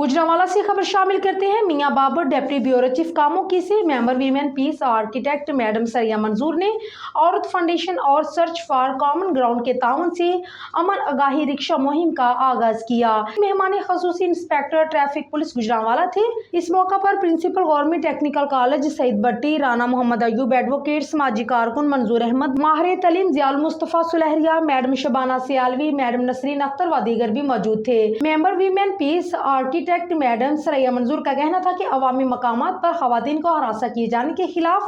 गुजरांवाला से खबर शामिल करते हैं। Mian Babar deputy bureau chief कामों की से member women peace architect madam Sariya Manzoor ने औरत फाउंडेशन और सर्च फॉर कॉमन ग्राउंड के ताउन से अमन आगाही रिक्शा मुहिम का आगाज किया। मेहमान खसूसी इंस्पेक्टर ट्रैफिक पुलिस गुजरांवाला थे। इस मौका पर principal government technical college Saeed Bhatti, Rana Mohammad Ayub advocate, समाजी कारकुन मंजूर अहमद, माहिर तलीम जियाल मुस्तफ़ा सुलहरिया, मैडम शबाना सियालवी, मैडम नसरीन अख्तर व दीगर भी मौजूद थे। Member women peace architect madam Suraiya Manzoor का कहना था कि अवामी मकामात पर खवातीन को हरासा किए जाने के खिलाफ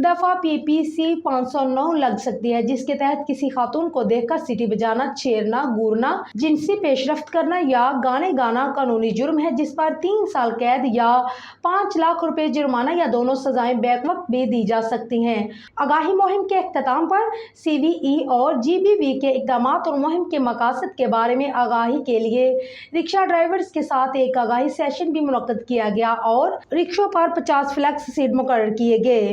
दफा PPC 509 लग सकती है, जिसके तहत किसी खातून को देखकर सीटी बजाना, छेड़ना, घूरना, जिनसी पेशरफ्त करना या गाने गाना कानूनी जुर्म है, जिस पर 3 साल कैद या 5 लाख रुपए जुर्माना या दोनों सजाएं बैक वक्त भी दी जा सकती हैं। आगाही मुहिम के अख्ताम पर CVE और GBV के इकदाम और मुहिम के मकासद के बारे में आगाही के लिए रिक्शा ड्राइवर्स के साथ एक आगाही सेशन भी मुनक्कद किया गया और रिक्शों पर 50 फ्लैक्स सीट मुकर्रर किए गए।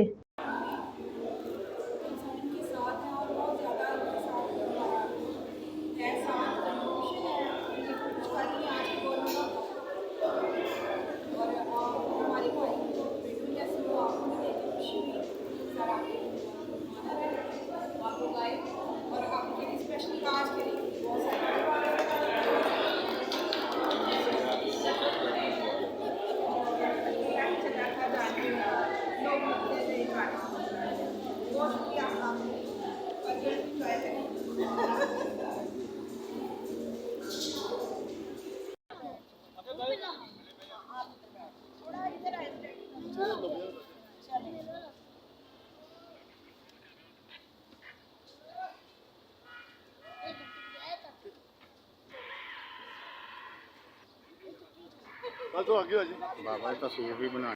बस तो आगे हो जी बाबा तस्वीर भी बना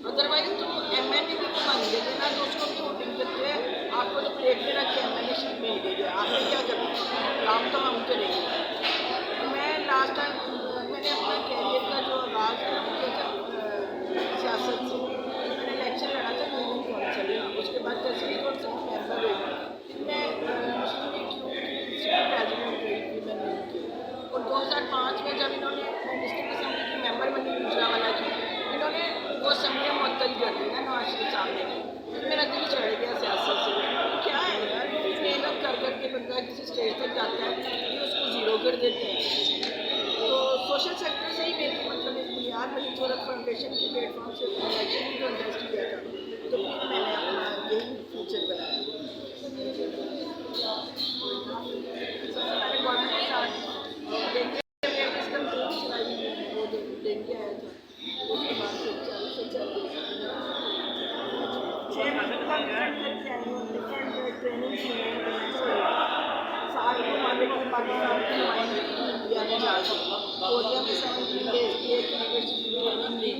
अदरवाइज तो MNA भी तो मान देते ना, दोस्तों की वोटिंग करते हैं, आपको तो प्लेट में रख के MNA शिप मिल गई है, आपने क्या करना, काम तो हम करेंगे। मैं लास्ट टाइम मैंने अपना कैरियर का जो आगाज़ है किया था सियासत से, मैंने इलेक्शन लड़ा था 2000 काउंसिल में, उसके बाद जैसे ही कौन सा मेंबर हुई, फिर मैं प्रेजिडेंट हुई थी मैंने उनकी, और 2005 में जब इन्होंने डिस्ट्रिक्ट असेंबली की मेंबर बनी गुजरांवाला की, इन्होंने वो असम्बलियाँ मुअत्तल कर दी ना नवाज शरीफ साहब ने, मेरा दिल चढ़ गया सियासत से। क्या है यार, मेहनत कर करके बंदा किसी स्टेज तक जाता है फिर उसको ज़ीरो कर देते हैं। तो सोशल सेक्टर से ही मेरी मतलब एक बुनियाद बनी थी, औरत फाउंडेशन के प्लेटफॉर्म से इलेक्शन भी कंटेस्ट किया था, तो फिर मैंने अपना यही फ्यूचर बनाया। सबसे पहले गवर्नमेंट के साथ देंगे देंगे आया था, उसके बाद ट्रेनिंग साल को मालिक पाकिस्तान की नुमाइंदगी इंडिया में जा रही है, कोरिया में 17 डेज की एक यूनिवर्सिटी ट्रेनिंग ली,